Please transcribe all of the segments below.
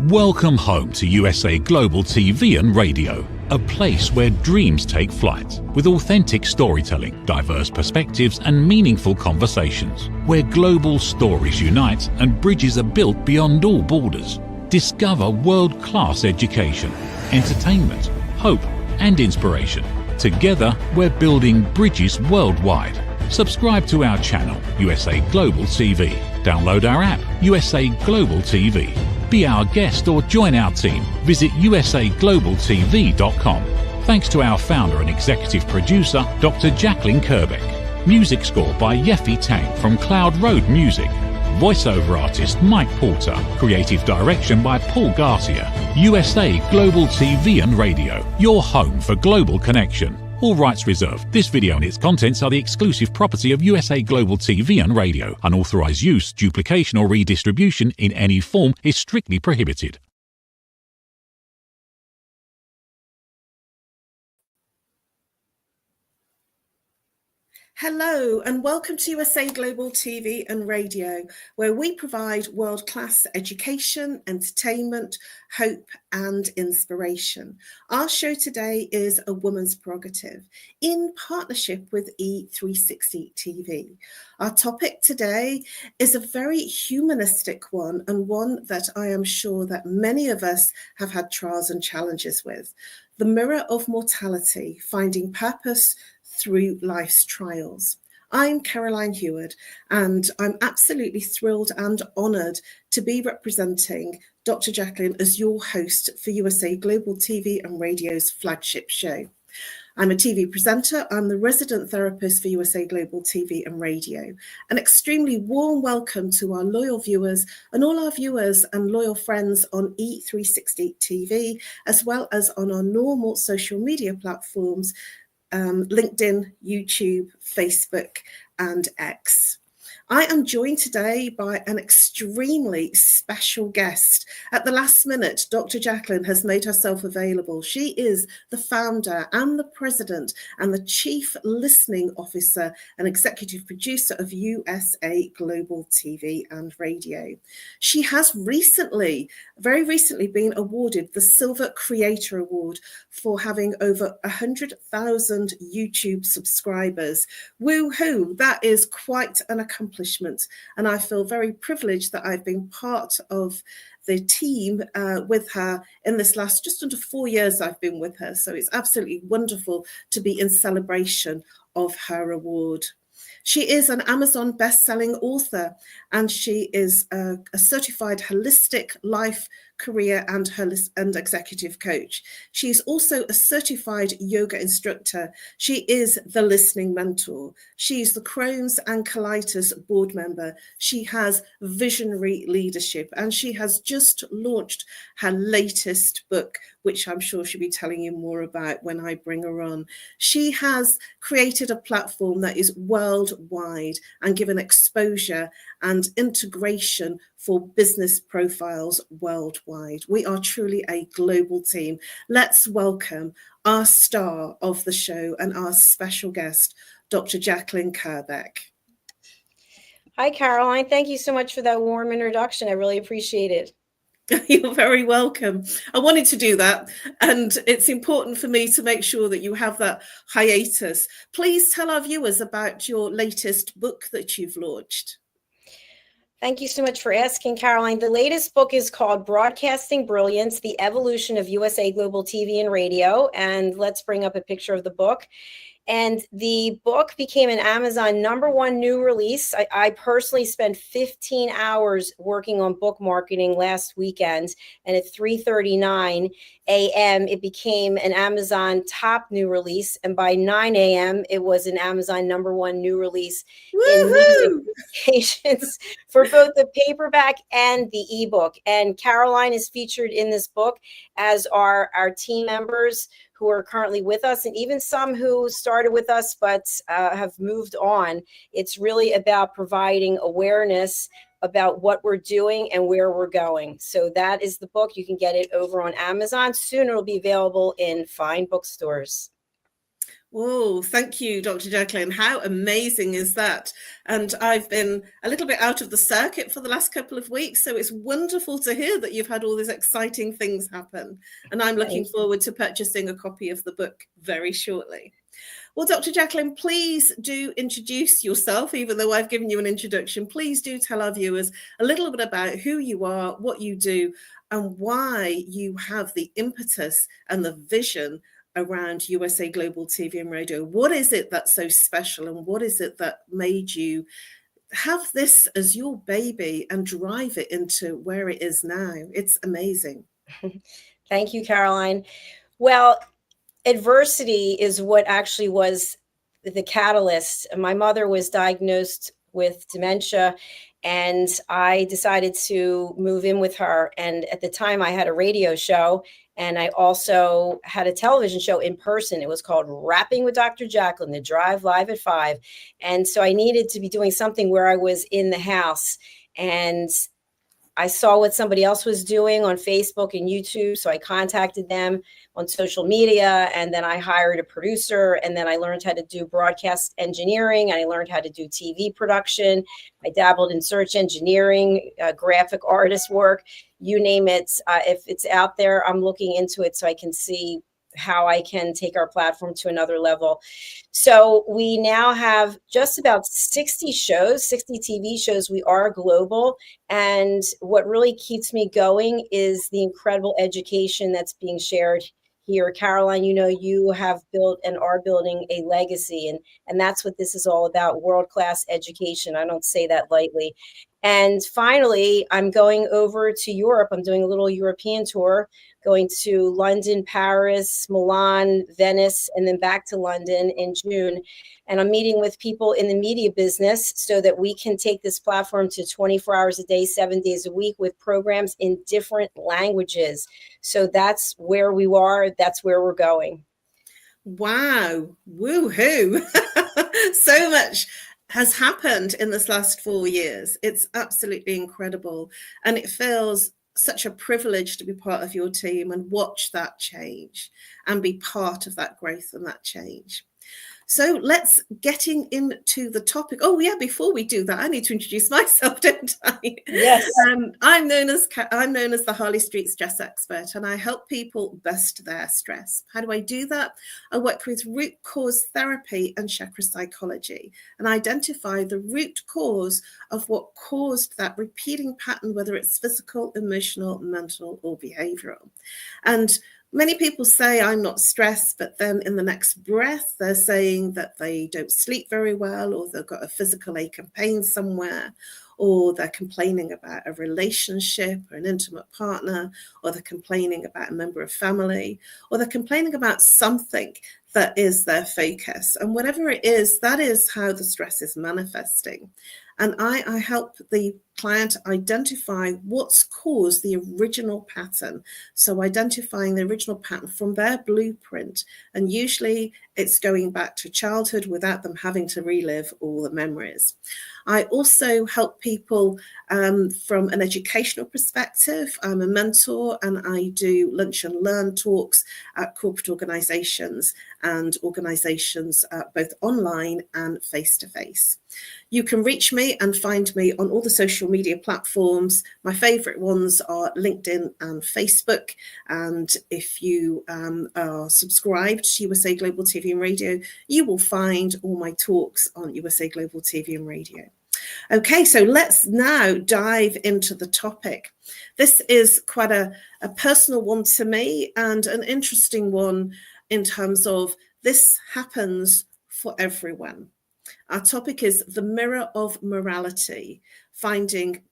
Welcome home to USA Global TV and Radio, a place where dreams take flight, with authentic storytelling, diverse perspectives and meaningful conversations, where global stories unite and bridges are built beyond all borders. Discover world-class education, entertainment, hope and inspiration. Together, we're building bridges worldwide. Subscribe to our channel, USA Global TV. Download our app, USA Global TV. Be our guest or join our team. Visit usaglobaltv.com. Thanks to our founder and executive producer, Dr. Jacqueline Kerbeck. Music score by Yeffy Tang from Cloud Road Music. Voiceover artist Mike Porter. Creative direction by Paul Garcia. USA Global TV and Radio, your home for global connection. All rights reserved. This video and its contents are the exclusive property of USA Global TV and Radio. Unauthorized use, duplication or redistribution in any form is strictly prohibited. Hello and welcome to USA Global TV and Radio, where we provide world-class education, entertainment, hope and inspiration. Our show today is A Woman's Prerogative in partnership with E360 TV. Our topic today is a very humanistic one, and one that I am sure that many of us have had trials and challenges with. The mirror of mortality, finding purpose through life's trials. I'm Caroline HEWARD, and I'm absolutely thrilled and honoured to be representing Dr. Jacqueline as your host for USA Global TV and Radio's flagship show. I'm a TV presenter. I'm the resident therapist for USA Global TV and Radio. An extremely warm welcome to our loyal viewers and all our viewers and loyal friends on E360 TV, as well as on our normal social media platforms, LinkedIn, YouTube, Facebook, and X. I am joined today by an extremely special guest. At the last minute, Dr. Jacqueline has made herself available. She is the founder and the president and the chief listening officer and executive producer of USA Global TV and Radio. She has very recently been awarded the Silver Creator Award for having over 100,000 YouTube subscribers. Woohoo! That is quite an accomplishment. And I feel very privileged that I've been part of the team with her in this last just under 4 years I've been with her. So it's absolutely wonderful to be in celebration of her award. She is an Amazon best-selling author, and she is a certified holistic life, career and executive coach. She is also a certified yoga instructor. She is the listening mentor. She is the Crohn's and Colitis board member. She has visionary leadership, and she has just launched her latest book, which I'm sure she'll be telling you more about when I bring her on. She has created a platform that is worldwide and given exposure and integration for business profiles worldwide. We are truly a global team. Let's welcome our star of the show and our special guest, Dr. Jacqueline Kerbeck. Hi, Caroline. Thank you so much for that warm introduction. I really appreciate it. You're very welcome. I wanted to do that, and it's important for me to make sure that you have that hiatus. Please tell our viewers about your latest book that you've launched. Thank you so much for asking, Caroline. The latest book is called Broadcasting Brilliance, The Evolution of USA Global TV and Radio. And let's bring up a picture of the book. And the book became an Amazon #1 new release. I personally spent 15 hours working on book marketing last weekend, and at 3:39 a.m. it became an Amazon top new release, and by 9 a.m. it was an Amazon #1 new release in notifications for both the paperback and the ebook. And Caroline is featured in this book, as are our team members who are currently with us, and even some who started with us but have moved on. It's really about providing awareness about what we're doing and where we're going. So that is the book. You can get it over on Amazon. Soon it'll be available in fine bookstores. Oh, thank you, Dr. Jacqueline. How amazing is that? And I've been a little bit out of the circuit for the last couple of weeks, so it's wonderful to hear that you've had all these exciting things happen. And I'm looking forward to purchasing a copy of the book very shortly. Well, Dr. Jacqueline, please do introduce yourself, even though I've given you an introduction. Please do tell our viewers a little bit about who you are, what you do, and why you have the impetus and the vision around USA Global TV and Radio. What is it that's so special, and what is it that made you have this as your baby and drive it into where it is now? It's amazing. Thank you, Caroline. Well, adversity is what actually was the catalyst. My mother was diagnosed with dementia, and I decided to move in with her. And at the time, I had a radio show, and I also had a television show in person. It was called Rapping with Dr. Jacqueline, The Drive, live at 5. And so I needed to be doing something where I was in the house. And I saw what somebody else was doing on Facebook and YouTube. So I contacted them on social media, and then I hired a producer, and then I learned how to do broadcast engineering, and I learned how to do TV production. I dabbled in search engineering, graphic artist work, you name it. If it's out there, I'm looking into it so I can see how I can take our platform to another level. So we now have just about 60 shows, 60 TV shows. We are global. And what really keeps me going is the incredible education that's being shared here. Caroline, you know, you have built and are building a legacy, and that's what this is all about, world-class education. I don't say that lightly. And finally, I'm going over to Europe. I'm doing a little European tour, going to London, Paris, Milan, Venice, and then back to London in June. And I'm meeting with people in the media business so that we can take this platform to 24 hours a day, 7 days a week, with programs in different languages. So that's where we are. That's where we're going. Wow. Woohoo. So much has happened in this last 4 years. It's absolutely incredible. And it feels such a privilege to be part of your team and watch that change and be part of that growth and that change. So let's getting into the topic. Oh yeah, before we do that, I need to introduce myself, don't I? Yes. I'm known as the Harley Street Stress Expert, and I help people bust their stress. How do I do that? I work with root cause therapy and chakra psychology, and identify the root cause of what caused that repeating pattern, whether it's physical, emotional, mental, or behavioral. And many people say I'm not stressed, but then in the next breath, they're saying that they don't sleep very well, or they've got a physical ache and pain somewhere, or they're complaining about a relationship or an intimate partner, or they're complaining about a member of family, or they're complaining about something that is their focus. And whatever it is, that is how the stress is manifesting. And I help the client identify what's caused the original pattern. So identifying the original pattern from their blueprint. And usually it's going back to childhood without them having to relive all the memories. I also help people from an educational perspective. I'm a mentor, and I do lunch and learn talks at corporate organizations and organizations both online and face-to-face. You can reach me and find me on all the social media platforms. My favorite ones are LinkedIn and Facebook. And if you are subscribed to USA Global TV and Radio, you will find all my talks on USA Global TV and Radio. Okay, so let's now dive into the topic. This is quite a personal one to me, and an interesting one in terms of this happens for everyone. Our topic is the mirror of mortality, finding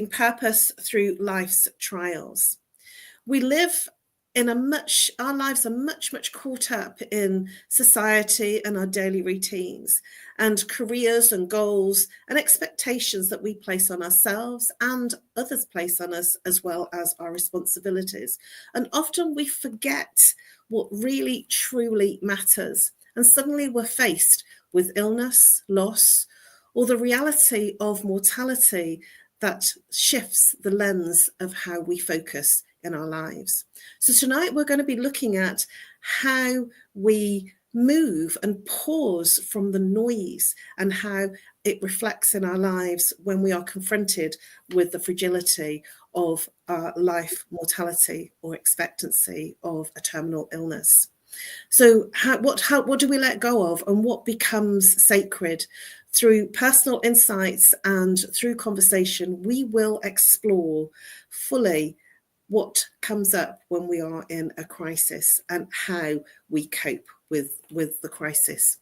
purpose through life's trials. We live in our lives are much caught up in society and our daily routines and careers and goals and expectations that we place on ourselves and others place on us, as well as our responsibilities. And often we forget what really truly matters. And suddenly we're faced with illness, loss, or the reality of mortality that shifts the lens of how we focus in our lives. So tonight we're going to be looking at how we move and pause from the noise and how it reflects in our lives when we are confronted with the fragility of our life mortality or expectancy of a terminal illness. So what do we let go of, and what becomes sacred? Through personal insights and through conversation, we will explore fully what comes up when we are in a crisis and how we cope with the crisis.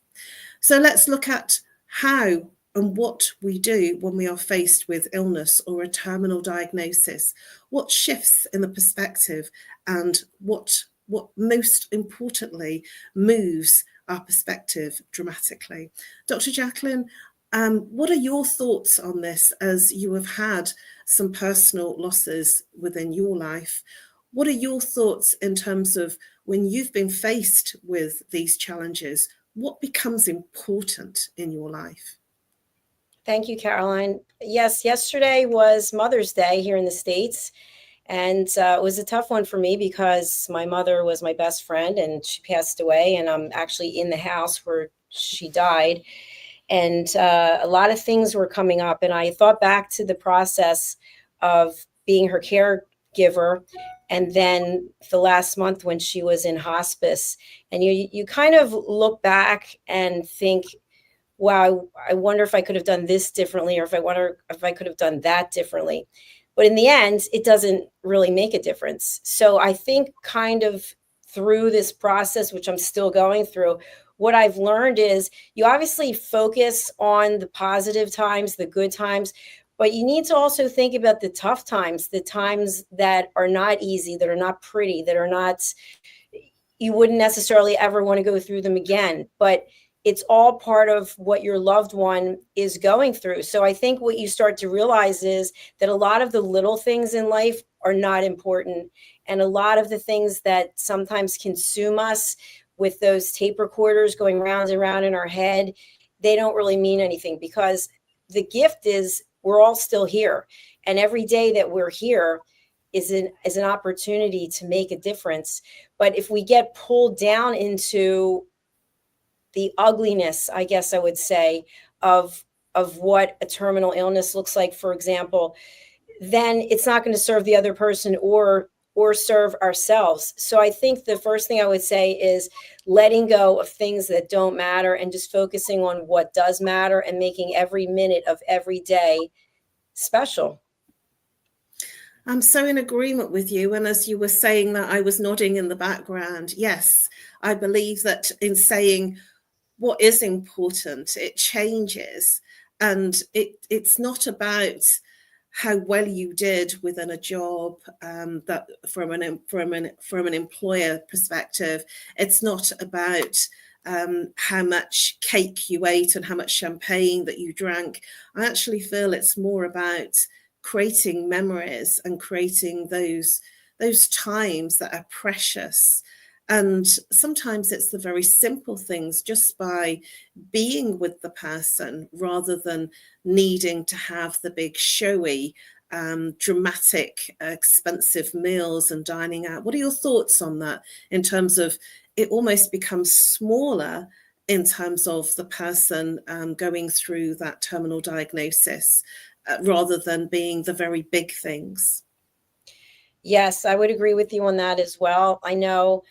So let's look at how and what we do when we are faced with illness or a terminal diagnosis. What shifts in the perspective, and what most importantly moves our perspective dramatically. Dr. Jacqueline, what are your thoughts on this as you have had some personal losses within your life? What are your thoughts in terms of when you've been faced with these challenges, what becomes important in your life? Thank you, Caroline. Yes, yesterday was Mother's Day here in the States. And it was a tough one for me because my mother was my best friend and she passed away, and I'm actually in the house where she died. And a lot of things were coming up. And I thought back to the process of being her caregiver, and then the last month when she was in hospice. And you kind of look back and think, wow, I wonder if I could have done this differently, or if I could have done that differently. But in the end, it doesn't really make a difference. So I think kind of through this process, which I'm still going through, what I've learned is you obviously focus on the positive times, the good times, but you need to also think about the tough times, the times that are not easy, that are not pretty, that are not, you wouldn't necessarily ever want to go through them again. But it's all part of what your loved one is going through. So I think what you start to realize is that a lot of the little things in life are not important. And a lot of the things that sometimes consume us with those tape recorders going round and round in our head, they don't really mean anything, because the gift is we're all still here. And every day that we're here is an opportunity to make a difference. But if we get pulled down into the ugliness, I guess I would say, of what a terminal illness looks like, for example, then it's not going to serve the other person or serve ourselves. So I think the first thing I would say is letting go of things that don't matter and just focusing on what does matter and making every minute of every day special. I'm so in agreement with you. And as you were saying that, I was nodding in the background. Yes, I believe that in saying what is important, it changes. And it's not about how well you did within a job, that from an employer perspective. It's not about how much cake you ate and how much champagne that you drank. I actually feel it's more about creating memories and creating those times that are precious. And sometimes it's the very simple things, just by being with the person rather than needing to have the big showy, dramatic, expensive meals and dining out. What are your thoughts on that, in terms of it almost becomes smaller in terms of the person going through that terminal diagnosis, rather than being the very big things? Yes, I would agree with you on that as well. I know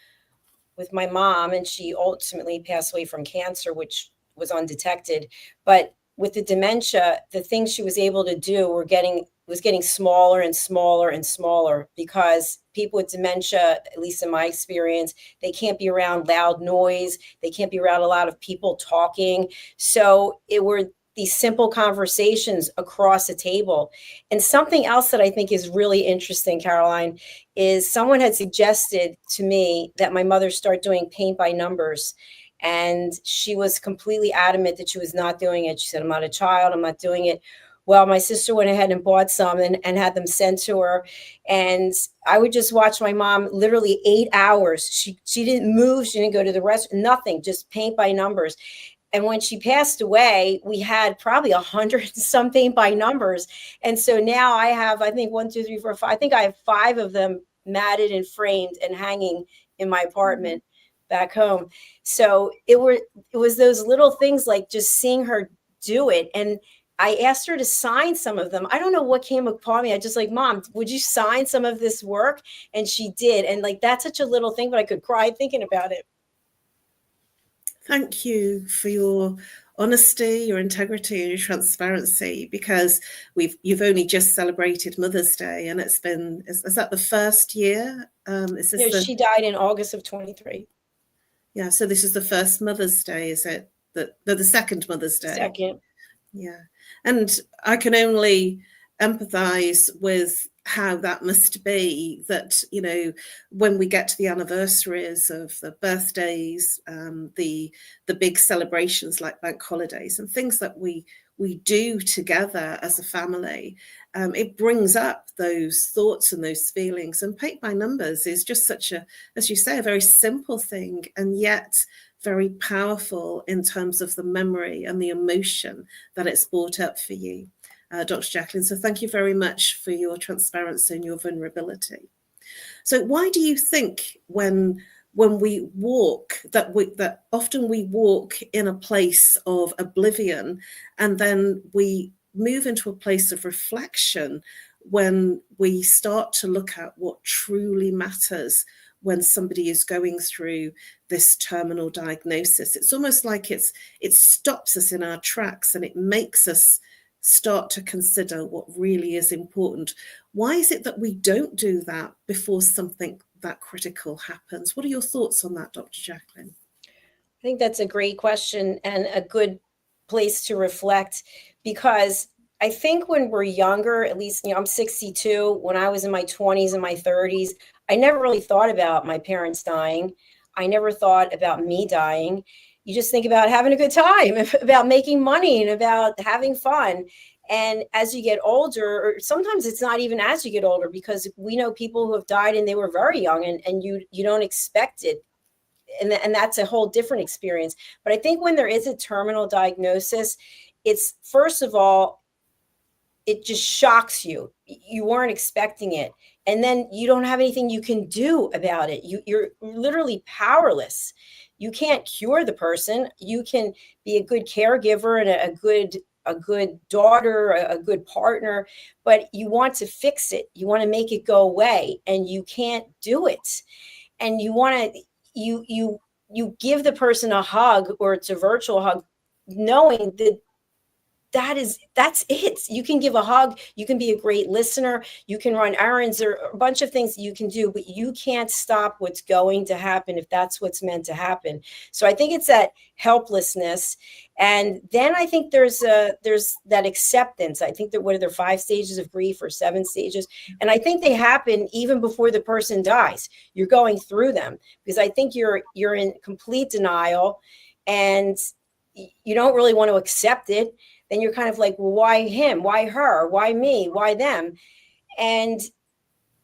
with my mom, and she ultimately passed away from cancer, which was undetected. But with the dementia, the things she was able to do was getting smaller and smaller and smaller, because people with dementia, at least in my experience, they can't be around loud noise. They can't be around a lot of people talking. So it were these simple conversations across a table. And something else that I think is really interesting, Caroline, is someone had suggested to me that my mother start doing paint by numbers. And she was completely adamant that she was not doing it. She said, I'm not a child, I'm not doing it. Well, my sister went ahead and bought some and had them sent to her. And I would just watch my mom literally 8 hours. She didn't move. She didn't go to the restaurant, nothing, just paint by numbers. And when she passed away, we had probably 100 something by numbers. And so now I have, I think 1, 2, 3, 4, 5. I think I have 5 of them matted and framed and hanging in my apartment back home. So it was those little things, like just seeing her do it. And I asked her to sign some of them. I don't know what came upon me. I just like, Mom, would you sign some of this work? And she did. And like, that's such a little thing, but I could cry thinking about it. Thank you for your honesty, your integrity, and your transparency, because you've only just celebrated Mother's Day, and it's been, is that the first year? She died in August of 23. Yeah, so this is the first Mother's Day, is it? The second Mother's Day. Second. Yeah, and I can only empathize with how that must be, that, you know, when we get to the anniversaries of the birthdays, the big celebrations like bank holidays and things that we do together as a family, it brings up those thoughts and those feelings. And Paint by Numbers is just such a, as you say, a very simple thing, and yet very powerful in terms of the memory and the emotion that it's brought up for you, Dr. Jacqueline. So thank you very much for your transparency and your vulnerability. So why do you think when we walk, that often we walk in a place of oblivion, and then we move into a place of reflection when we start to look at what truly matters when somebody is going through this terminal diagnosis? It's almost like it stops us in our tracks, and it makes us start to consider what really is important. Why is it that we don't do that before something that critical happens? What are your thoughts on that, Dr. Jacqueline? I think that's a great question and a good place to reflect, because I think when we're younger, at least, you know, I'm 62. When I was in my 20s and my 30s, I never really thought about my parents dying. I never thought about me dying. You just think about having a good time, about making money, and about having fun. And as you get older, or sometimes it's not even as you get older, because we know people who have died and they were very young, and you don't expect it. And that's a whole different experience. But I think when there is a terminal diagnosis, it's, first of all, it just shocks you. You weren't expecting it. And then you don't have anything you can do about it. You're literally powerless. You can't cure the person. You can be a good caregiver and a good daughter, a good partner, but you want to fix it. You want to make it go away, and you can't do it. And you want to, you give the person a hug, or it's a virtual hug, knowing that that's it. You can give a hug. You can be a great listener. You can run errands, or a bunch of things you can do, but you can't stop what's going to happen if that's what's meant to happen. So I think it's that helplessness. And then I think there's that acceptance. I think that, what are there, 5 stages of grief or 7 stages? And I think they happen even before the person dies. You're going through them, because I think you're in complete denial, and you don't really want to accept it. Then you're kind of like, well, why him? Why her? Why me? Why them? And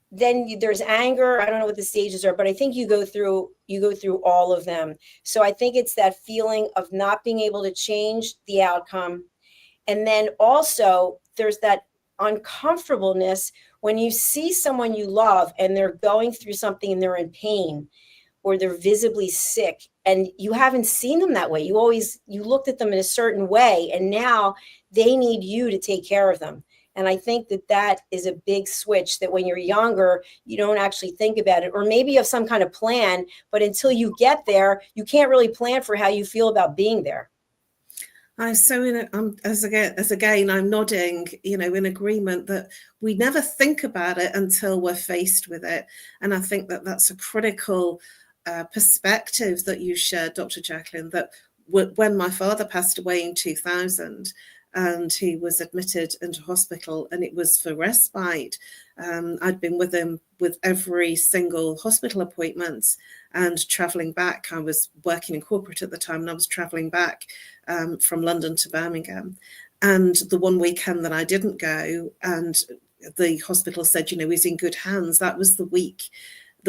then there's anger. I don't know what the stages are, but I think you go through all of them. So I think it's that feeling of not being able to change the outcome. And then also there's that uncomfortableness when you see someone you love and they're going through something and they're in pain, or they're visibly sick, and you haven't seen them that way. You looked at them in a certain way, and now they need you to take care of them. And I think that is a big switch, that when you're younger, you don't actually think about it, or maybe you have some kind of plan, but until you get there, you can't really plan for how you feel about being there. I'm so as again, I'm nodding, you know, in agreement that we never think about it until we're faced with it. And I think that that's a critical perspective that you shared, Dr. Jacqueline, that when my father passed away in 2000, and he was admitted into hospital, and it was for respite. I'd been with him with every single hospital appointment, and traveling back. I was working in corporate at the time, and I was traveling back from London to Birmingham. And the one weekend that I didn't go, and the hospital said, you know, he's in good hands, that was the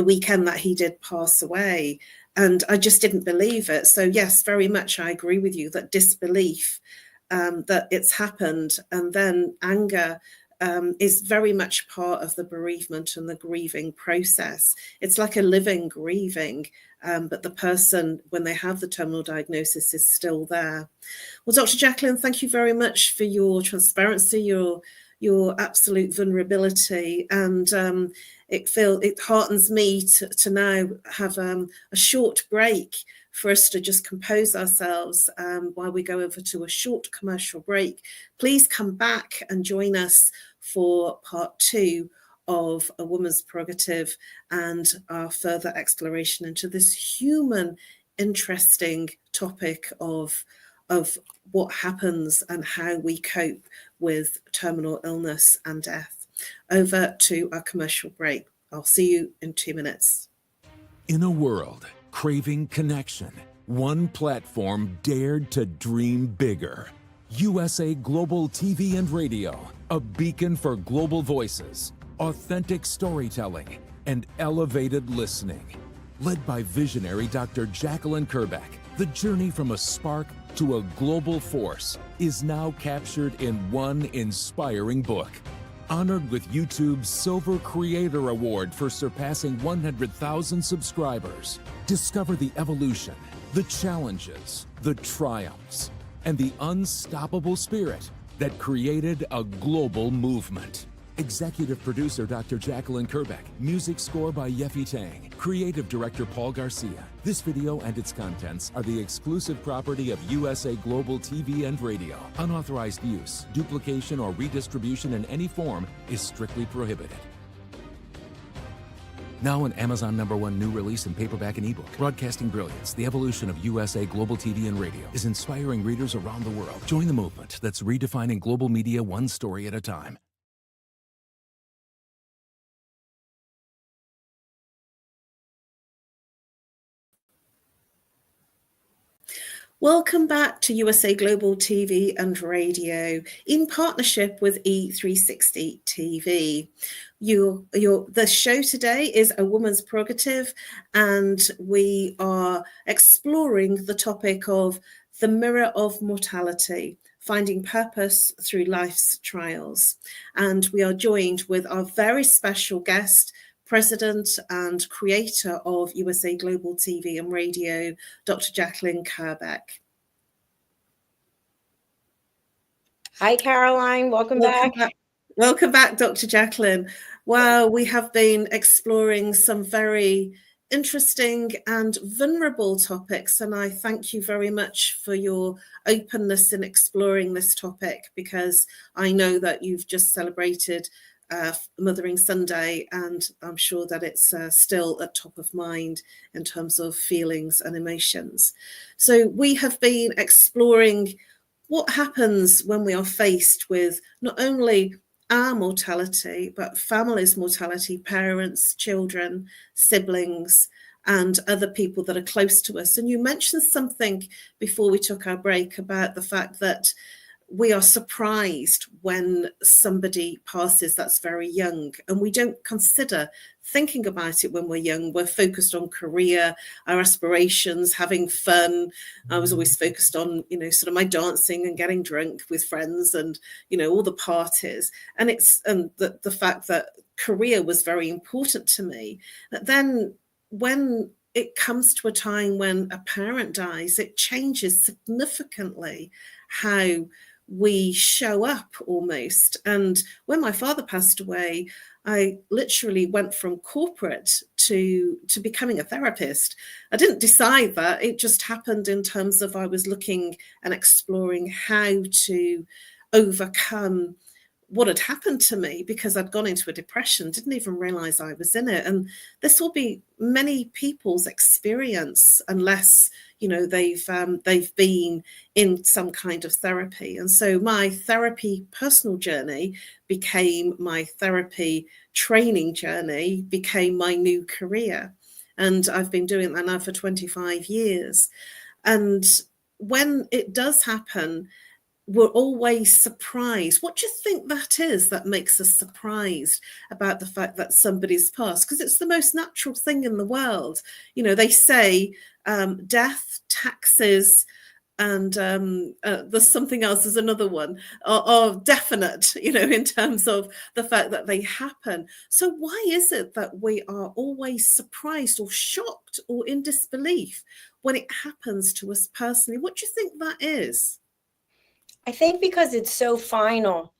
weekend that he did pass away. And I just didn't believe it. So yes, very much I agree with you that disbelief that it's happened, and then anger is very much part of the bereavement and the grieving process. It's like a living grieving, but the person, when they have the terminal diagnosis, is still there. Well, Dr. Jacqueline, thank you very much for your transparency, your absolute vulnerability, and it heartens me to now have a short break for us to just compose ourselves while we go over to a short commercial break. Please come back and join us for part 2 of A Woman's Prerogative and our further exploration into this human, interesting topic of what happens and how we cope with terminal illness and death. Over to our commercial break. I'll see you in 2 minutes. In a world craving connection, one platform dared to dream bigger. USA Global TV and Radio, a beacon for global voices, authentic storytelling, and elevated listening. Led by visionary Dr. Jacqueline Kerbeck, the journey from a spark to a global force is now captured in one inspiring book. Honored with YouTube's Silver Creator Award for surpassing 100,000 subscribers, discover the evolution, the challenges, the triumphs, and the unstoppable spirit that created a global movement. Executive producer Dr. Jacqueline Kerbeck. Music score by Yeffy Tang. Creative director Paul Garcia. This video and its contents are the exclusive property of USA Global TV and Radio. Unauthorized use, duplication, or redistribution in any form is strictly prohibited. Now an Amazon #1 new release in paperback and ebook. Broadcasting Brilliance, the evolution of USA Global TV and Radio, is inspiring readers around the world. Join the movement that's redefining global media one story at a time. Welcome back to USA Global TV and Radio in partnership with E360 TV. The show today is A Woman's Prerogative, and we are exploring the topic of the mirror of mortality, finding purpose through life's trials. And we are joined with our very special guest, President and creator of USA Global TV and Radio, Dr. Jacqueline Kerbeck. Hi, Caroline. Welcome back. Welcome back, Dr. Jacqueline. Wow, we have been exploring some very interesting and vulnerable topics, and I thank you very much for your openness in exploring this topic, because I know that you've just celebrated Mothering Sunday, and I'm sure that it's still at top of mind in terms of feelings and emotions. So we have been exploring what happens when we are faced with not only our mortality, but families' mortality, parents, children, siblings, and other people that are close to us. And you mentioned something before we took our break about the fact that we are surprised when somebody passes that's very young, and we don't consider thinking about it when we're young. We're focused on career, our aspirations, having fun. I was always focused on, sort of my dancing and getting drunk with friends and, all the parties. And the fact that career was very important to me. But then when it comes to a time when a parent dies, it changes significantly how we show up almost. And when my father passed away, I literally went from corporate to becoming a therapist. I didn't decide that. It just happened in terms of I was looking and exploring how to overcome what had happened to me, because I'd gone into a depression, didn't even realize I was in it. And this will be many people's experience unless they've been in some kind of therapy. And so my therapy personal journey became my therapy training journey, became my new career. And I've been doing that now for 25 years. And when it does happen, we're always surprised. What do you think that is that makes us surprised about the fact that somebody's passed? Because it's the most natural thing in the world. You know, they say death, taxes, and there's something else, there's another one, are definite, you know, in terms of the fact that they happen. So why is it that we are always surprised or shocked or in disbelief when it happens to us personally? What do you think that is? I think because it's so final.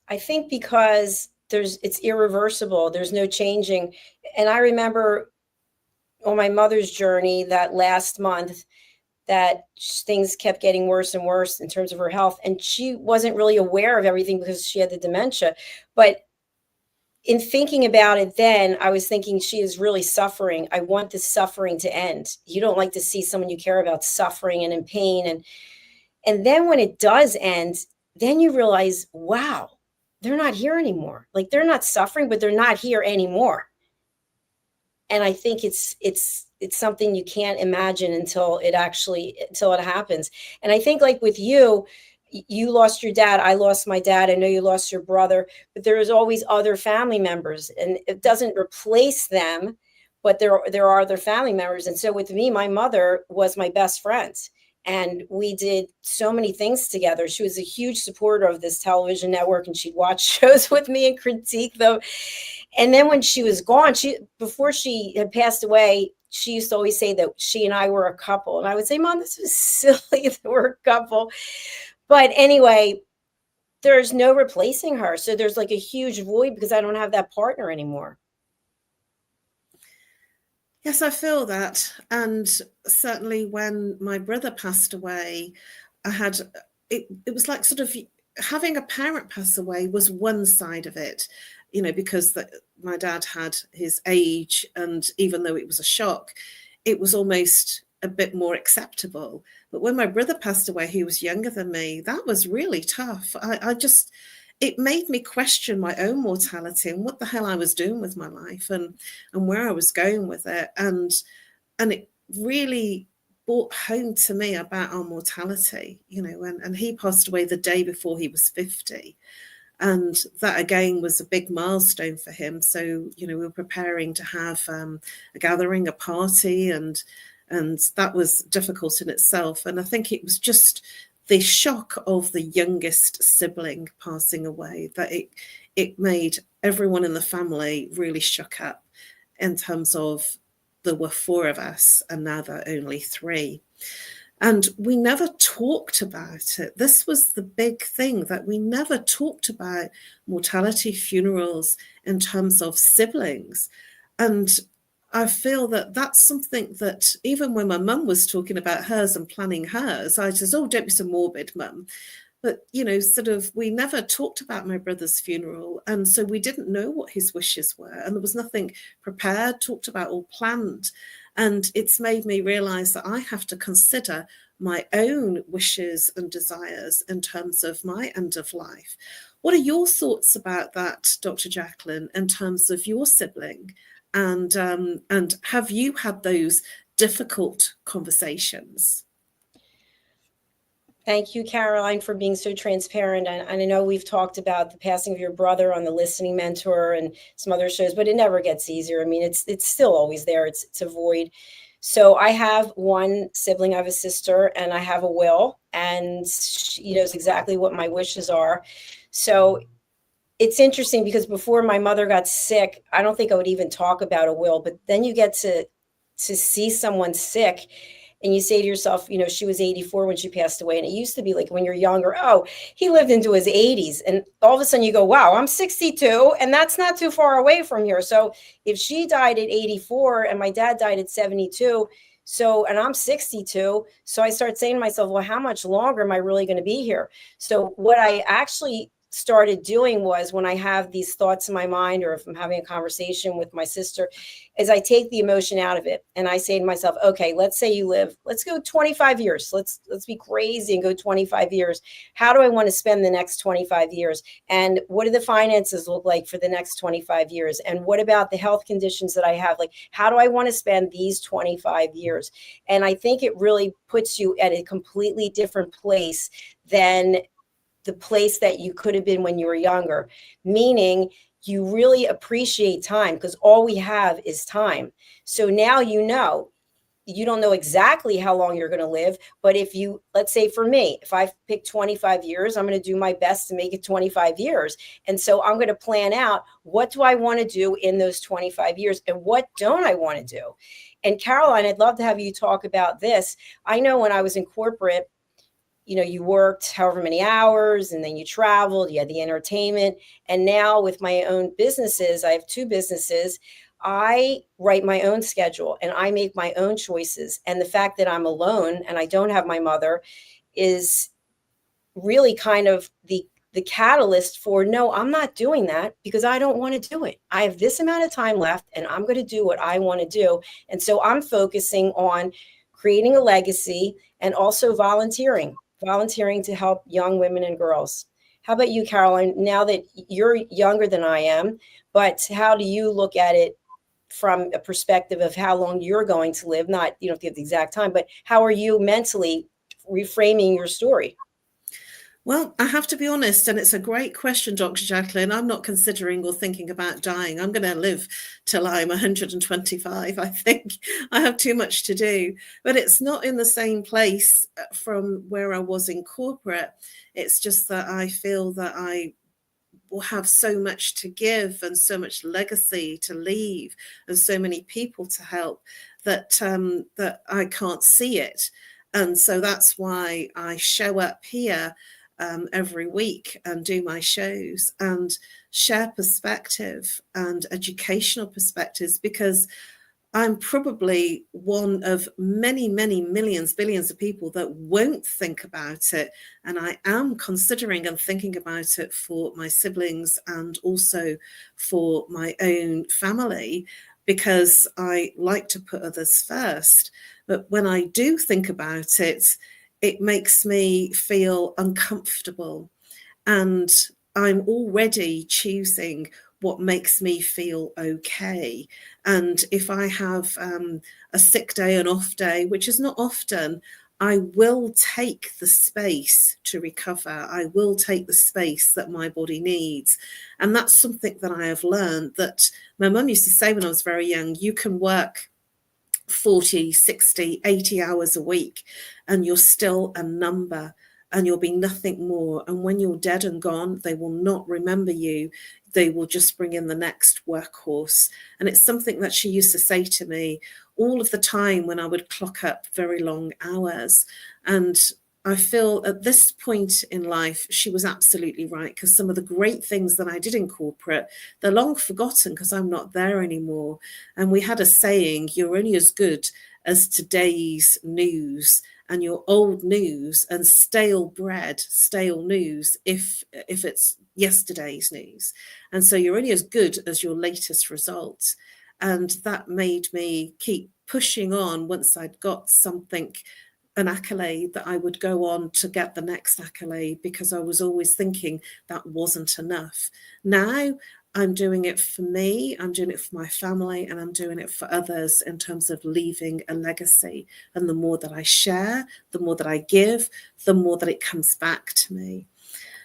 I think because it's irreversible. There's no changing. And I remember on my mother's journey that last month that things kept getting worse and worse in terms of her health. And she wasn't really aware of everything because she had the dementia. But in thinking about it then, I was thinking she is really suffering. I want this suffering to end. You don't like to see someone you care about suffering and in pain. And then when it does end, then you realize, wow, they're not here anymore. Like, they're not suffering, but they're not here anymore. And I think it's something you can't imagine until it happens. And I think, like with you lost your dad. I lost my dad. I know you lost your brother, but there is always other family members, and it doesn't replace them, but there are other family members. And so with me, my mother was my best friend. And we did so many things together. She was a huge supporter of this television network, and she'd watch shows with me and critique them. And then when she was gone, before she had passed away, she used to always say that she and I were a couple. And I would say, Mom, this was silly that we're a couple. But anyway, there's no replacing her. So there's like a huge void because I don't have that partner anymore. Yes, I feel that. And certainly when my brother passed away, it was like sort of having a parent pass away was one side of it, you know, because my dad had his age, and even though it was a shock, it was almost a bit more acceptable. But when my brother passed away, he was younger than me, that was really tough. It made me question my own mortality and what the hell I was doing with my life and where I was going with it. And it really brought home to me about our mortality, you know, and he passed away the day before he was 50. And that again was a big milestone for him. So, you know, we were preparing to have a gathering, a party, and that was difficult in itself. And I think it was just the shock of the youngest sibling passing away that it made everyone in the family really shook up, in terms of there were 4 of us and now there are only 3. And we never talked about it. This was the big thing, that we never talked about mortality, funerals in terms of siblings. And I feel that that's something that even when my mum was talking about hers and planning hers, I said, oh, don't be so morbid, Mum. But, you know, sort of, we never talked about my brother's funeral. And so we didn't know what his wishes were. And there was nothing prepared, talked about, or planned. And it's made me realize that I have to consider my own wishes and desires in terms of my end of life. What are your thoughts about that, Dr. Jacqueline, in terms of your sibling? And have you had those difficult conversations? Thank you, Caroline, for being so transparent. And I know we've talked about the passing of your brother on the Listening Mentor and some other shows, but it never gets easier. I mean, it's still always there. It's a void. So I have one sibling. I have a sister, and I have a will, and she knows exactly what my wishes are. So it's interesting because before my mother got sick, I don't think I would even talk about a will, but then you get to see someone sick and you say to yourself, you know, she was 84 when she passed away. And it used to be like when you're younger, oh, he lived into his 80s. And all of a sudden you go, wow, I'm 62 and that's not too far away from here. So if she died at 84 and my dad died at 72, and I'm 62. So I start saying to myself, well, how much longer am I really going to be here? So what I actually started doing was, when I have these thoughts in my mind, or if I'm having a conversation with my sister, is I take the emotion out of it. And I say to myself, okay, let's say you live, let's go 25 years. Let's be crazy and go 25 years. How do I want to spend the next 25 years? And what do the finances look like for the next 25 years? And what about the health conditions that I have? Like, how do I want to spend these 25 years? And I think it really puts you at a completely different place than the place that you could have been when you were younger, meaning you really appreciate time, because all we have is time. So now you don't know exactly how long you're going to live, but if you, let's say for me, if I pick 25 years, I'm going to do my best to make it 25 years. And so I'm going to plan out, what do I want to do in those 25 years and what don't I want to do? And Caroline, I'd love to have you talk about this. I know when I was in corporate, you worked however many hours and then you traveled, you had the entertainment. And now with my own businesses, I have 2 businesses. I write my own schedule and I make my own choices. And the fact that I'm alone and I don't have my mother is really kind of the catalyst for, no, I'm not doing that because I don't want to do it. I have this amount of time left and I'm going to do what I want to do. And so I'm focusing on creating a legacy and also volunteering to help young women and girls. How about you, Caroline? Now that you're younger than I am, but how do you look at it from a perspective of how long you're going to live? Not, you don't have the exact time, but how are you mentally reframing your story? Well, I have to be honest, and it's a great question, Dr. Jacqueline. I'm not considering or thinking about dying. I'm going to live till I'm 125. I think I have too much to do, but it's not in the same place from where I was in corporate. It's just that I feel that I will have so much to give and so much legacy to leave and so many people to help that that I can't see it. And so that's why I show up here every week and do my shows and share perspective and educational perspectives, because I'm probably one of many, many millions, billions of people that won't think about it. And I am considering and thinking about it for my siblings and also for my own family, because I like to put others first. But when I do think about it, it makes me feel uncomfortable. And I'm already choosing what makes me feel okay. And if I have a sick day, an off day, which is not often, I will take the space to recover. I will take the space that my body needs. And that's something that I have learned, that my mum used to say when I was very young, you can work 40, 60, 80 hours a week and you're still a number and you'll be nothing more. And when you're dead and gone, they will not remember you. They will just bring in the next workhorse. And it's something that she used to say to me all of the time when I would clock up very long hours. And I feel at this point in life, she was absolutely right, because some of the great things that I did in corporate, they're long forgotten because I'm not there anymore. And we had a saying, you're only as good as today's news, and your old news and stale bread, stale news, if it's yesterday's news. And so you're only as good as your latest results. And that made me keep pushing on. Once I'd got something, an accolade, that I would go on to get the next accolade, because I was always thinking that wasn't enough. Now I'm doing it for me, I'm doing it for my family, and I'm doing it for others in terms of leaving a legacy. And the more that I share, the more that I give, the more that it comes back to me.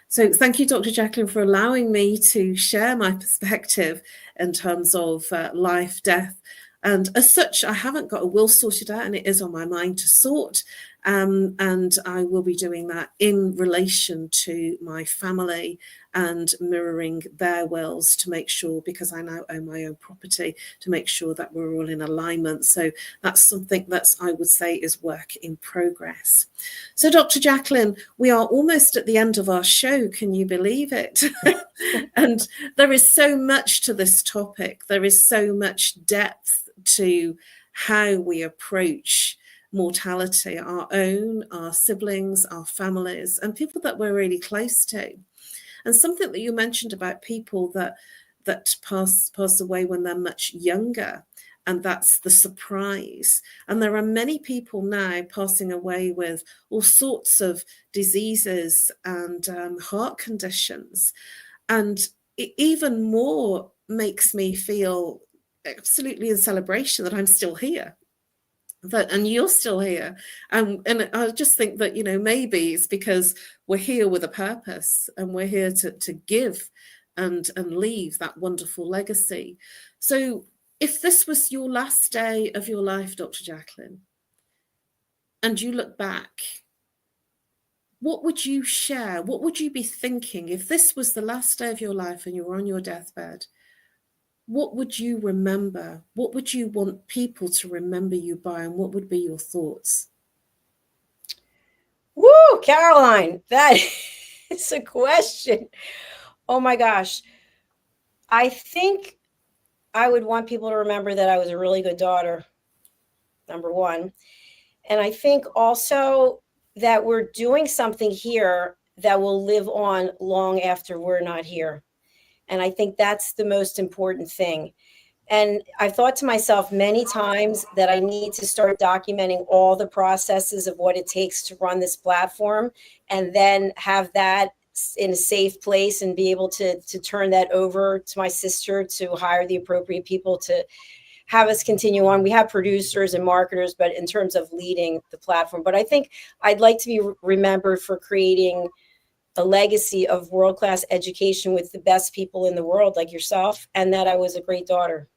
So thank you, Dr. Jacqueline, for allowing me to share my perspective in terms of life, death. And as such, I haven't got a will sorted out, and it is on my mind to sort. And I will be doing that in relation to my family and mirroring their wills to make sure, because I now own my own property, to make sure that we're all in alignment. So that's something that's, I would say, is work in progress. So Dr. Jacqueline, we are almost at the end of our show. Can you believe it? And there is so much to this topic. There is so much depth to how we approach mortality, our own, our siblings, our families, and people that we're really close to. And something that you mentioned about people that pass away when they're much younger, and that's the surprise. And there are many people now passing away with all sorts of diseases and heart conditions. And it even more makes me feel absolutely in celebration that I'm still here. and you're still here. And I just think that, maybe it's because we're here with a purpose, and we're here to give and leave that wonderful legacy. So if this was your last day of your life, Dr. Jacqueline, and you look back, what would you share? What would you be thinking if this was the last day of your life and you were on your deathbed? What would you remember? What would you want people to remember you by, and what would be your thoughts? Woo, Caroline, that is a question. Oh my gosh. I think I would want people to remember that I was a really good daughter, number one. And I think also that we're doing something here that will live on long after we're not here. And I think that's the most important thing. And I've thought to myself many times that I need to start documenting all the processes of what it takes to run this platform, and then have that in a safe place and be able to turn that over to my sister to hire the appropriate people to have us continue on. We have producers and marketers, but in terms of leading the platform. But I think I'd like to be remembered for creating a legacy of world-class education with the best people in the world, like yourself, and that I was a great daughter.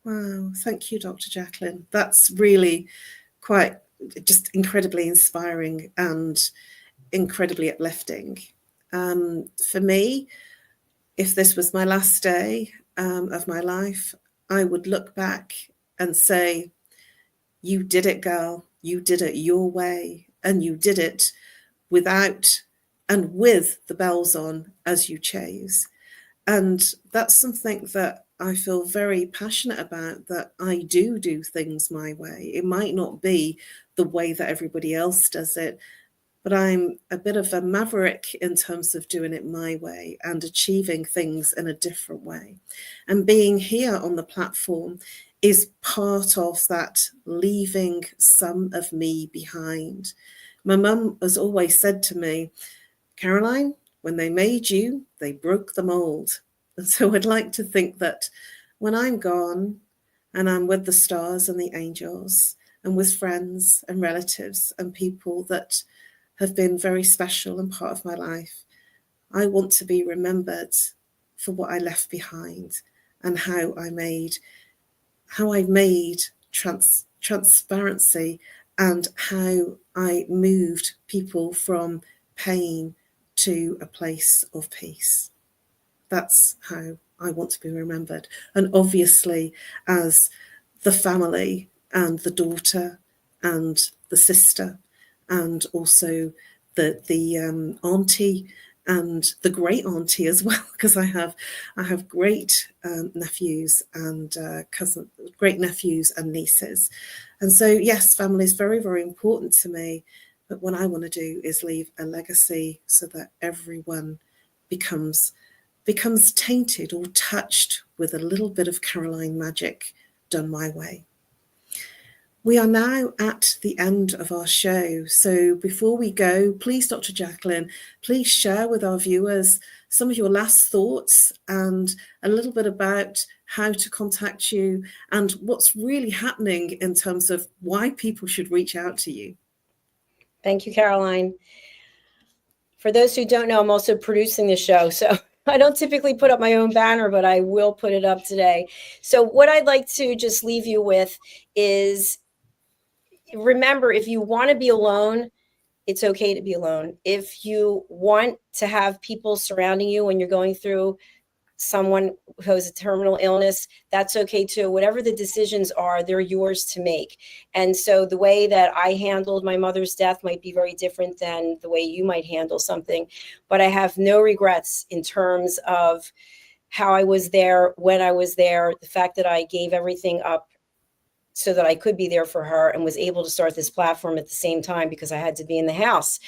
Wow, thank you, Dr. Jacqueline. That's really quite just incredibly inspiring and incredibly uplifting. For me, if this was my last day of my life, I would look back and say, you did it, girl. You did it your way, and you did it without and with the bells on as you chose. And that's something that I feel very passionate about, that I do things my way. It might not be the way that everybody else does it, but I'm a bit of a maverick in terms of doing it my way and achieving things in a different way. And being here on the platform is part of that leaving some of me behind. My mum has always said to me, Caroline, when they made you, they broke the mold. And so I'd like to think that when I'm gone and I'm with the stars and the angels and with friends and relatives and people that have been very special and part of my life, I want to be remembered for what I left behind and how I made transparency, and how I moved people from pain to a place of peace. That's how I want to be remembered. And obviously, as the family and the daughter and the sister, and also the auntie and the great auntie as well, because I have great nephews and great nephews and nieces. And so, yes, family is very, very important to me. But what I want to do is leave a legacy so that everyone becomes tainted or touched with a little bit of Caroline magic done my way. We are now at the end of our show. So before we go, please, Dr. Jacqueline, please share with our viewers some of your last thoughts and a little bit about how to contact you and what's really happening in terms of why people should reach out to you. Thank you, Caroline. For those who don't know, I'm also producing the show. So I don't typically put up my own banner, but I will put it up today. So what I'd like to just leave you with is, remember, if you want to be alone, it's okay to be alone. If you want to have people surrounding you when you're going through someone who has a terminal illness, that's okay too. Whatever the decisions are, they're yours to make. And so the way that I handled my mother's death might be very different than the way you might handle something. But I have no regrets in terms of how I was there, when I was there, the fact that I gave everything up so that I could be there for her and was able to start this platform at the same time because I had to be in the house.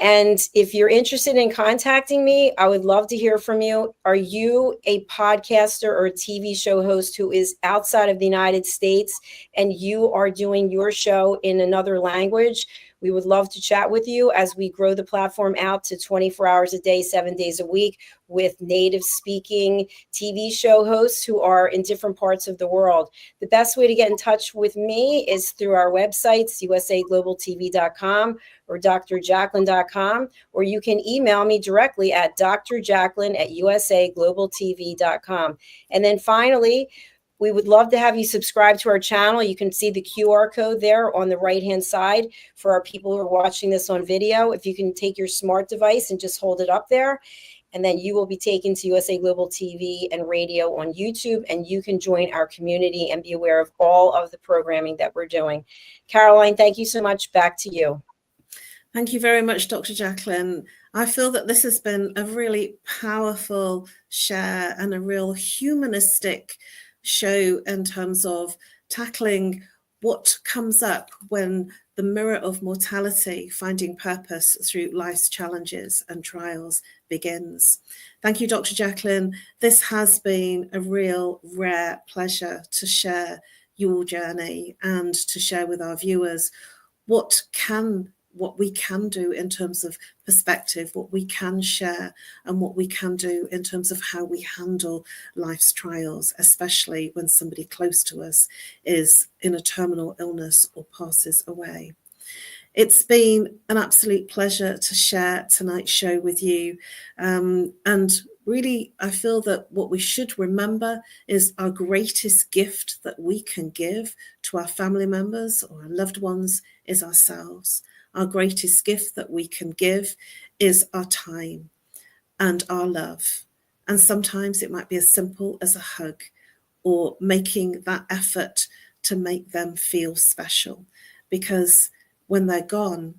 And if you're interested in contacting me, I would love to hear from you. Are you a podcaster or a TV show host who is outside of the United States and you are doing your show in another language? We would love to chat with you as we grow the platform out to 24 hours a day, 7 days a week, with native speaking TV show hosts who are in different parts of the world. The best way to get in touch with me is through our websites, usaglobaltv.com or drjacqueline.com, or you can email me directly at drjacqueline@usaglobaltv.com. And then finally, we would love to have you subscribe to our channel. You can see the QR code there on the right-hand side for our people who are watching this on video. If you can take your smart device and just hold it up there, and then you will be taken to USA Global TV and Radio on YouTube, and you can join our community and be aware of all of the programming that we're doing. Caroline, thank you so much. Back to you. Thank you very much, Dr. Jacqueline. I feel that this has been a really powerful share and a real humanistic show in terms of tackling what comes up when the mirror of mortality, finding purpose through life's challenges and trials, begins. Thank you, Dr. Jacqueline. This has been a real rare pleasure to share your journey and to share with our viewers what we can do in terms of perspective, what we can share, and what we can do in terms of how we handle life's trials, especially when somebody close to us is in a terminal illness or passes away. It's been an absolute pleasure to share tonight's show with you. And really, I feel that what we should remember is our greatest gift that we can give to our family members or our loved ones is ourselves. Our greatest gift that we can give is our time and our love. And sometimes it might be as simple as a hug or making that effort to make them feel special, because when they're gone,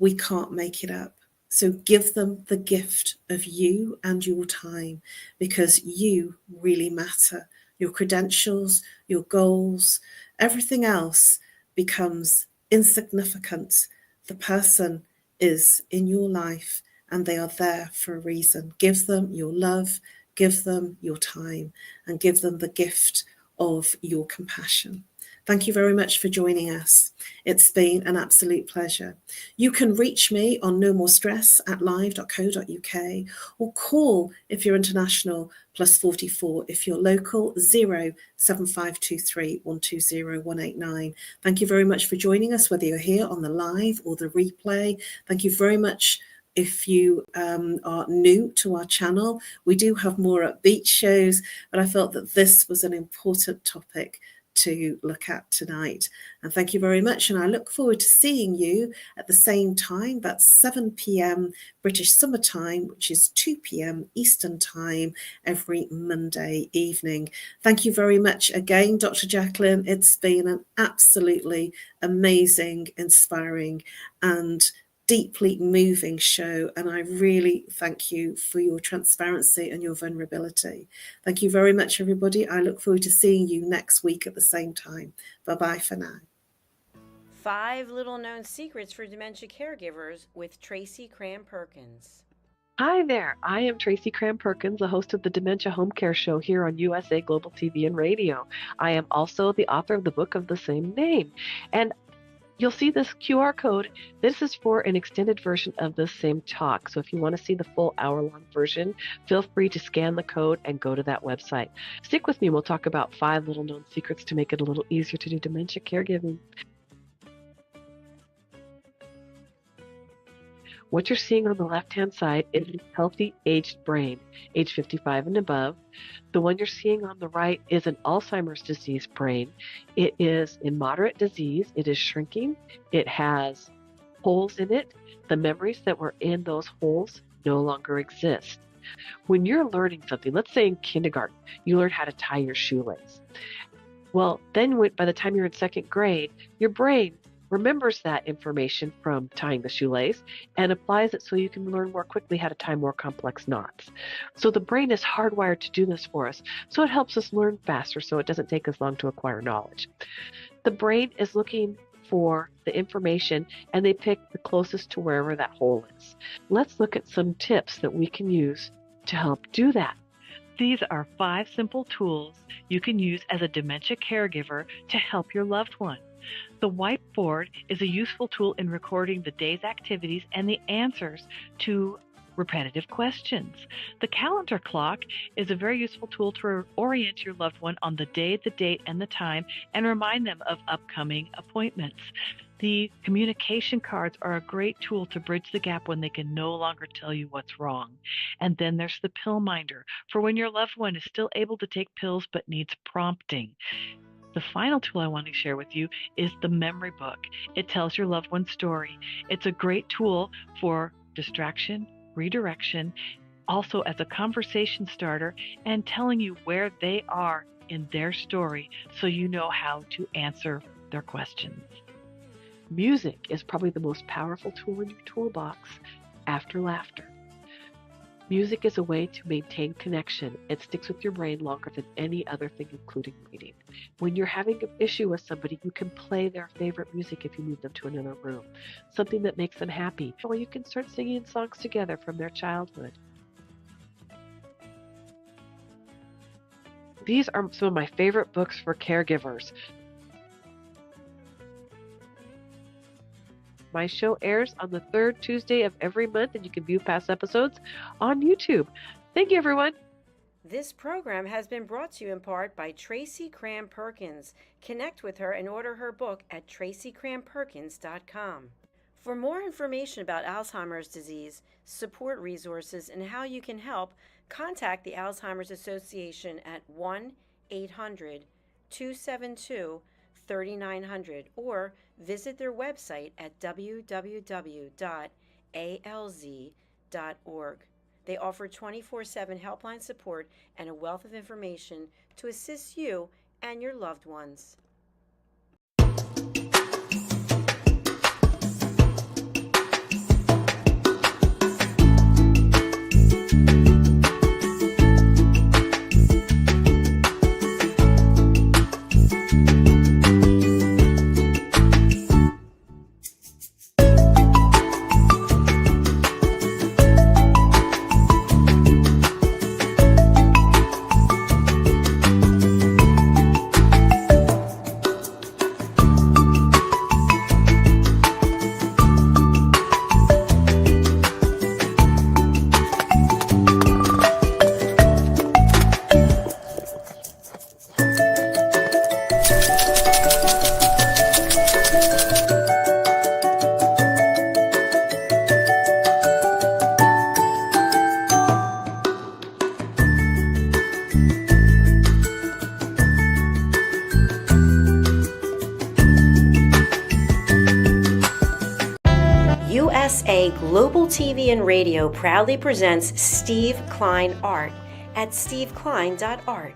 we can't make it up. So give them the gift of you and your time, because you really matter. Your credentials, your goals, everything else becomes insignificant. The person is in your life and they are there for a reason. Give them your love, give them your time, and give them the gift of your compassion. Thank you very much for joining us. It's been an absolute pleasure. You can reach me on nomorestress@live.co.uk or call if you're international +44 if you're local 07523 120 189. Thank you very much for joining us, whether you're here on the live or the replay. Thank you very much. If you are new to our channel, we do have more upbeat shows, but I felt that this was an important topic to look at tonight. And thank you very much. And I look forward to seeing you at the same time. That's 7 p.m. British Summer Time, which is 2 p.m. Eastern Time every Monday evening. Thank you very much again, Dr. Jacqueline. It's been an absolutely amazing, inspiring, and deeply moving show, and I really thank you for your transparency and your vulnerability. Thank you very much, everybody. I look forward to seeing you next week at the same time. Bye-bye for now. 5 little known secrets for dementia caregivers with Tracy Cram-Perkins. Hi there, I am Tracy Cram-Perkins, the host of the Dementia Home Care Show here on USA Global TV and Radio. I am also the author of the book of the same name, and you'll see this QR code. This is for an extended version of the same talk. So if you want to see the full hour-long version, feel free to scan the code and go to that website. Stick with me. We'll talk about 5 little known secrets to make it a little easier to do dementia caregiving. What you're seeing on the left-hand side is a healthy aged brain, age 55 and above. The one you're seeing on the right is an Alzheimer's disease brain. It is in moderate disease. It is shrinking. It has holes in it. The memories that were in those holes no longer exist. When you're learning something, let's say in kindergarten, you learn how to tie your shoelace. Well, then by the time you're in 2nd grade, your brain remembers that information from tying the shoelace and applies it so you can learn more quickly how to tie more complex knots. So the brain is hardwired to do this for us. So it helps us learn faster so it doesn't take us long to acquire knowledge. The brain is looking for the information and they pick the closest to wherever that hole is. Let's look at some tips that we can use to help do that. These are 5 simple tools you can use as a dementia caregiver to help your loved one. The whiteboard is a useful tool in recording the day's activities and the answers to repetitive questions. The calendar clock is a very useful tool to orient your loved one on the day, the date, and the time, and remind them of upcoming appointments. The communication cards are a great tool to bridge the gap when they can no longer tell you what's wrong. And then there's the pill minder, for when your loved one is still able to take pills but needs prompting. The final tool I want to share with you is the memory book. It tells your loved one's story. It's a great tool for distraction, redirection, also as a conversation starter, and telling you where they are in their story so you know how to answer their questions. Music is probably the most powerful tool in your toolbox after laughter. Music is a way to maintain connection. It sticks with your brain longer than any other thing, including reading. When you're having an issue with somebody, you can play their favorite music if you move them to another room, something that makes them happy, or you can start singing songs together from their childhood. These are some of my favorite books for caregivers. My show airs on the third Tuesday of every month, and you can view past episodes on YouTube. Thank you, everyone. This program has been brought to you in part by Tracy Cram Perkins. Connect with her and order her book at tracycramperkins.com. For more information about Alzheimer's disease, support resources, and how you can help, contact the Alzheimer's Association at 1-800-272-3900 or visit their website at www.alz.org. They offer 24/7 helpline support and a wealth of information to assist you and your loved ones. USA Global TV and Radio proudly presents Steve Klein Art at steveklein.art.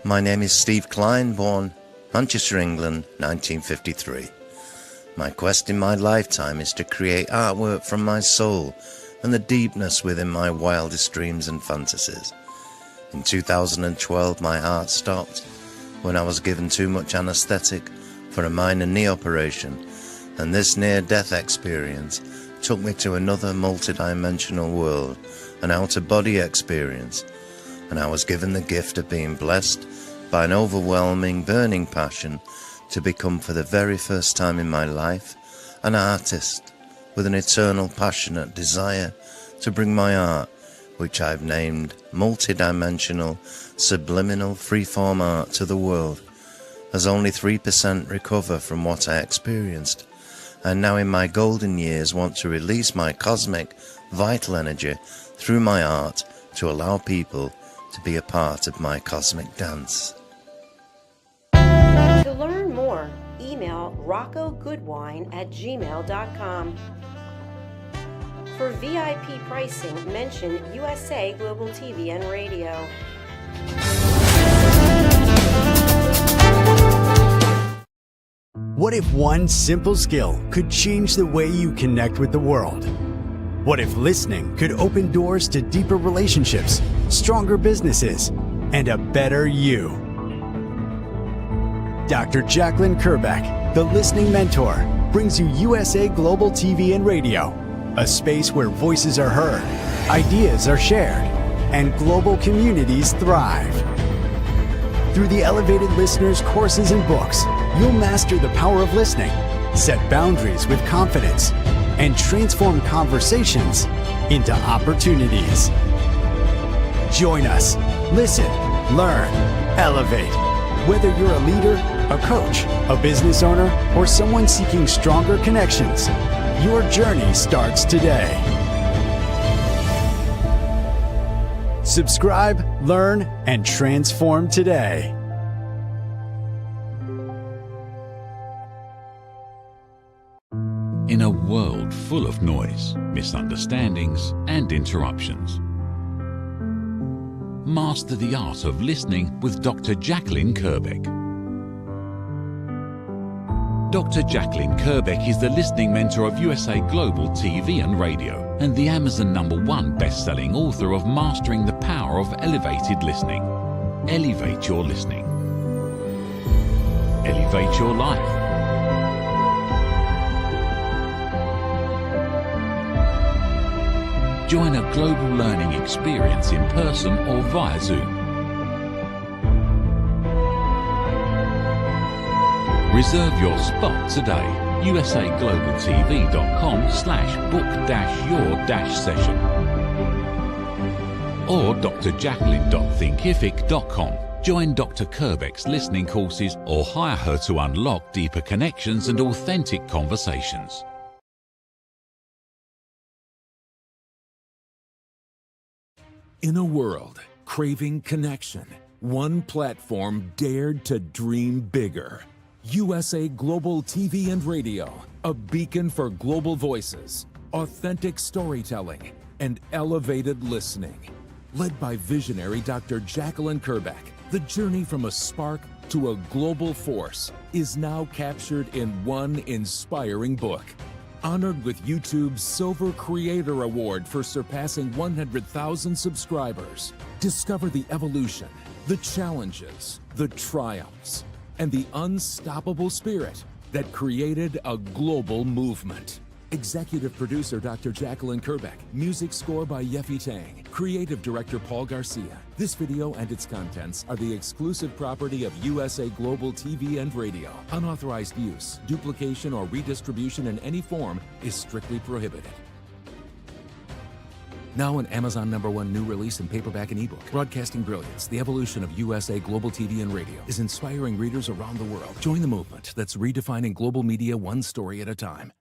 My name is Steve Klein, born Manchester, England, 1953. My quest in my lifetime is to create artwork from my soul and the deepness within my wildest dreams and fantasies. In 2012, my heart stopped when I was given too much anesthetic for a minor knee operation, and this near-death experience took me to another multidimensional world, an out-of-body experience, and I was given the gift of being blessed by an overwhelming, burning passion to become, for the very first time in my life, an artist with an eternal, passionate desire to bring my art, which I've named multidimensional, subliminal, freeform art, to the world, as only 3% recover from what I experienced. And now in my golden years want to release my cosmic, vital energy through my art to allow people to be a part of my cosmic dance. To learn more, email roccogoodwine@gmail.com. For VIP pricing, mention USA Global TV and Radio. What if one simple skill could change the way you connect with the world? What if listening could open doors to deeper relationships, stronger businesses, and a better you? Dr. Jacqueline Kerbeck, the Listening Mentor, brings you USA Global TV and Radio, a space where voices are heard, ideas are shared, and global communities thrive. Through the Elevated Listeners courses and books, you'll master the power of listening, set boundaries with confidence, and transform conversations into opportunities. Join us. Listen, learn, elevate. Whether you're a leader, a coach, a business owner, or someone seeking stronger connections, your journey starts today. Subscribe, learn, and transform today. In a world full of noise, misunderstandings, and interruptions, master the art of listening with Dr. Jacqueline Kerbeck. Dr. Jacqueline Kerbeck is the listening mentor of USA Global TV and Radio and the Amazon #1 best-selling author of Mastering the Power of Elevated Listening. Elevate your listening. Elevate your life. Join a global learning experience in person or via Zoom. Reserve your spot today. usaglobaltv.com/book-your-session or drjacqueline.thinkific.com. Join Dr. Kerbeck's listening courses or hire her to unlock deeper connections and authentic conversations. In a world craving connection, one platform dared to dream bigger. USA Global TV and Radio, a beacon for global voices, authentic storytelling, and elevated listening. Led by visionary Dr. Jacqueline Kerbeck, the journey from a spark to a global force is now captured in one inspiring book. Honored with YouTube's Silver Creator Award for surpassing 100,000 subscribers. Discover the evolution, the challenges, the triumphs, and the unstoppable spirit that created a global movement. Executive producer Dr. Jacqueline Kerbeck. Music score by Yeffy Tang. Creative director Paul Garcia. This video and its contents are the exclusive property of USA Global TV and Radio. Unauthorized use, duplication, or redistribution in any form is strictly prohibited. Now an Amazon #1 new release in paperback and ebook. Broadcasting Brilliance, the evolution of USA Global TV and Radio, is inspiring readers around the world. Join the movement that's redefining global media one story at a time.